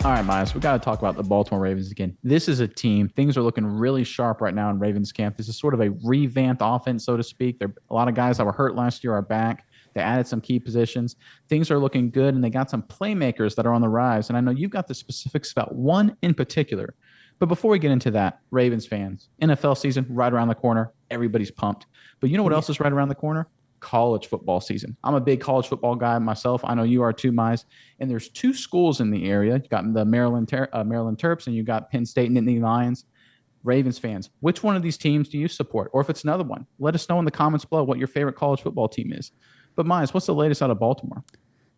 All right, Miles, we got to talk about the Baltimore Ravens again. This is a team. Things are looking really sharp right now in Ravens camp. This is sort of a revamped offense, so to speak. There a lot of guys that were hurt last year are back. They added some key positions. Things are looking good, and they got some playmakers that are on the rise. And I know you've got the specifics about one in particular. But before we get into that, Ravens fans, NFL season right around the corner. Everybody's pumped. But you know what Yeah. else is right around the corner? College football season. I'm a big college football guy myself. I know you are too, Mize. And there's two schools in the area. You got the Maryland Terps, and you got Penn State and Nittany Lions. Ravens fans, which one of these teams do you support? Or if it's another one, let us know in the comments below what your favorite college football team is. But Mize, what's the latest out of Baltimore?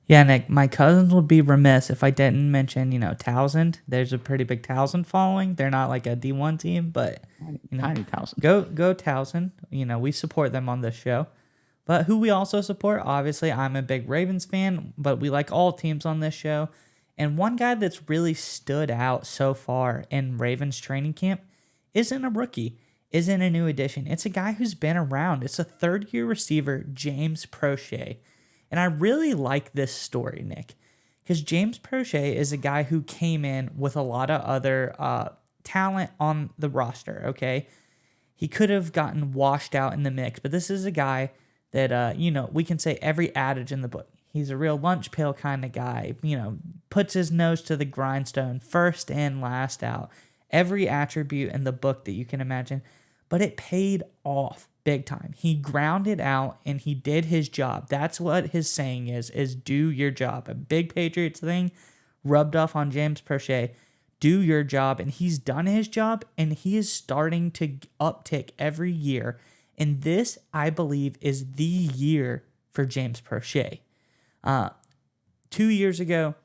Yeah, Nick, my cousins would be remiss if I didn't mention, Townsend. There's a pretty big Townsend following. They're not like a D1 team, but, Tiny, you know, tiny thousand. go Townsend. We support them on this show. But who we also support, obviously, I'm a big Ravens fan, but we like all teams on this show. And one guy that's really stood out so far in Ravens training camp isn't a rookie, isn't a new addition. It's a guy who's been around. It's a third-year receiver, James Proche. And I really like this story, Nick, because James Proche is a guy who came in with a lot of other talent on the roster, okay? He could have gotten washed out in the mix, but this is a guy that, we can say every adage in the book. He's a real lunch pail kind of guy, puts his nose to the grindstone, first in, last out. Every attribute in the book that you can imagine, but it paid off big time. He grounded out and he did his job. That's what his saying is do your job. A big Patriots thing rubbed off on James Proche. Do your job, and he's done his job, and he is starting to uptick every year. And this, I believe, is the year for James Proche. 2 years ago,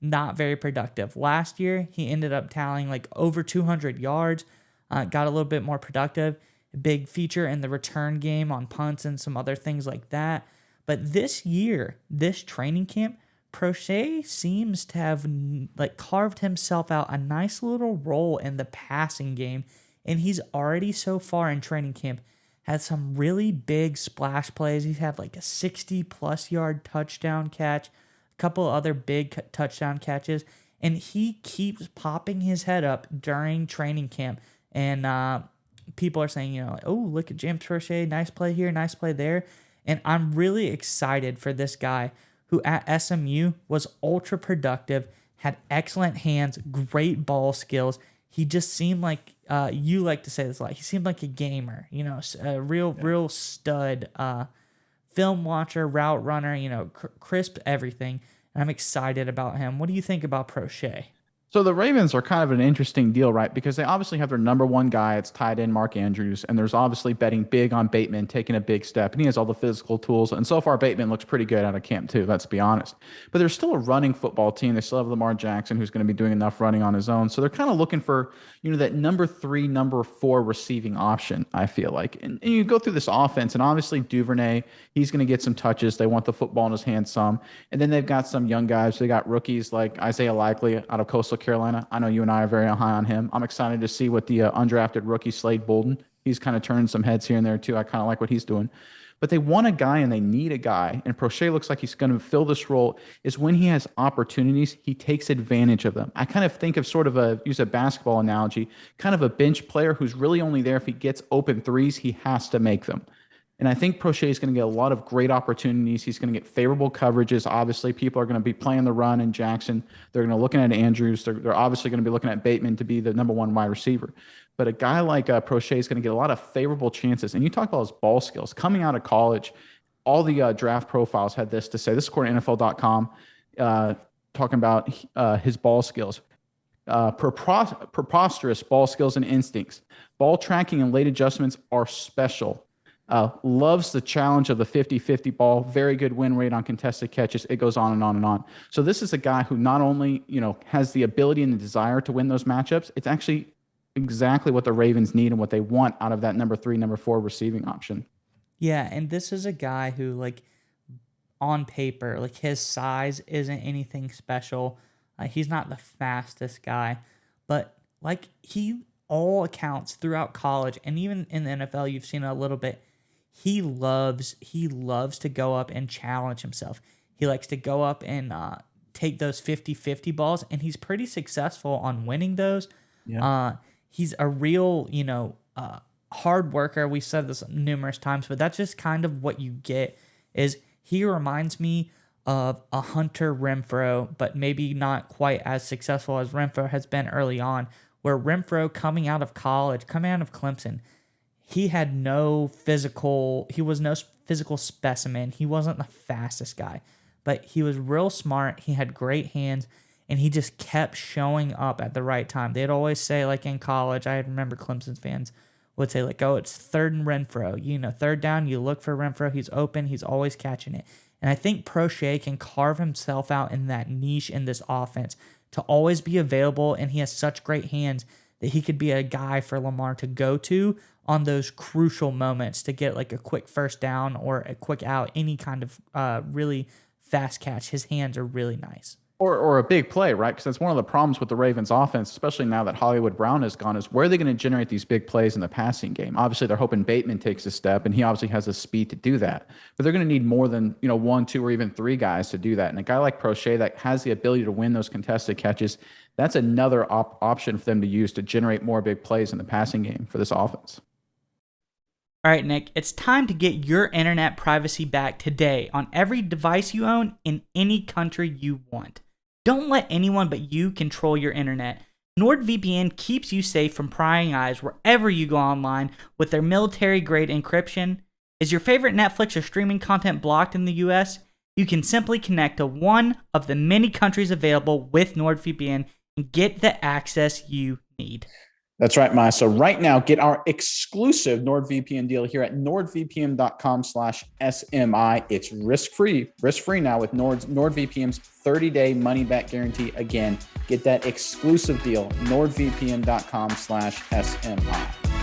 not very productive. Last year, he ended up tallying like over 200 yards, got a little bit more productive. Big feature in the return game on punts and some other things like that. But this year, this training camp, Proche seems to have like carved himself out a nice little role in the passing game, and he's already so far in training camp had some really big splash plays. He's had like a 60-plus yard touchdown catch, a couple other big touchdown catches, and he keeps popping his head up during training camp. And people are saying, oh, look at James Proche, nice play here, nice play there. And I'm really excited for this guy who at SMU was ultra productive, had excellent hands, great ball skills. He just seemed like, you like to say this a lot, he seemed like a gamer, a real stud, film watcher, route runner, crisp everything. And I'm excited about him. What do you think about Proche? So the Ravens are kind of an interesting deal, right? Because they obviously have their number one guy. It's tight end Mark Andrews, and there's obviously betting big on Bateman taking a big step, and he has all the physical tools. And so far, Bateman looks pretty good out of camp too. Let's be honest. But they're still a running football team. They still have Lamar Jackson, who's going to be doing enough running on his own. So they're kind of looking for that number three, number four receiving option. I feel like, and you go through this offense, and obviously Duvernay, he's going to get some touches. They want the football in his hands some, and then they've got some young guys. They got rookies like Isaiah Likely out of Coastal Carolina. I know you and I are very high on him. I'm excited to see what the undrafted rookie Slade Bolden. He's kind of turned some heads here and there too. I kind of like what he's doing. But they want a guy and they need a guy. And Proche looks like he's going to fill this role. Is when he has opportunities, he takes advantage of them. I kind of think of sort of use a basketball analogy, kind of a bench player who's really only there if he gets open threes, he has to make them. And I think Proche is going to get a lot of great opportunities. He's going to get favorable coverages. Obviously, people are going to be playing the run in Jackson. They're going to looking at Andrews. They're obviously going to be looking at Bateman to be the number one wide receiver. But a guy like Proche is going to get a lot of favorable chances. And you talk about his ball skills coming out of college. All the draft profiles had this to say. This is according to NFL.com, talking about his ball skills. Preposterous ball skills and instincts. Ball tracking and late adjustments are special. Loves the challenge of the 50-50 ball. Very good win rate on contested catches. It goes on and on and on. So this is a guy who not only, has the ability and the desire to win those matchups, it's actually exactly what the Ravens need and what they want out of that number three, number four receiving option. Yeah, and this is a guy who, like, on paper, like, his size isn't anything special. He's not the fastest guy, but, like, all accounts throughout college and even in the NFL, you've seen it a little bit. He loves to go up and challenge himself. He likes to go up and take those 50-50 balls, and he's pretty successful on winning those. Yeah. He's a real, hard worker. We've said this numerous times, but that's just kind of what you get. Is he reminds me of a Hunter Renfrow, but maybe not quite as successful as Renfrow has been early on, where Renfrow coming out of college, coming out of Clemson, he was no physical specimen. He wasn't the fastest guy, but he was real smart. He had great hands, and he just kept showing up at the right time. They'd always say, like in college, I remember Clemson fans would say, like, oh, it's third and Renfrow. Third down, you look for Renfrow. He's open. He's always catching it. And I think Proche can carve himself out in that niche in this offense to always be available, and he has such great hands that he could be a guy for Lamar to go to on those crucial moments to get like a quick first down or a quick out, any kind of really fast catch. His hands are really nice. Or a big play, right? Because that's one of the problems with the Ravens offense, especially now that Hollywood Brown is gone, is where are they going to generate these big plays in the passing game? Obviously, they're hoping Bateman takes a step, and he obviously has the speed to do that. But they're going to need more than, 1, 2, or even 3 guys to do that. And a guy like Proche that has the ability to win those contested catches, that's another option for them to use to generate more big plays in the passing game for this offense. All right, Nick, it's time to get your internet privacy back today on every device you own in any country you want. Don't let anyone but you control your internet. NordVPN keeps you safe from prying eyes wherever you go online with their military-grade encryption. Is your favorite Netflix or streaming content blocked in the US? You can simply connect to one of the many countries available with NordVPN and get the access you need. That's right, Maya. So right now, get our exclusive NordVPN deal here at nordvpn.com/SMI. It's risk-free now with NordVPN's 30-day money-back guarantee. Again, get that exclusive deal, nordvpn.com/SMI.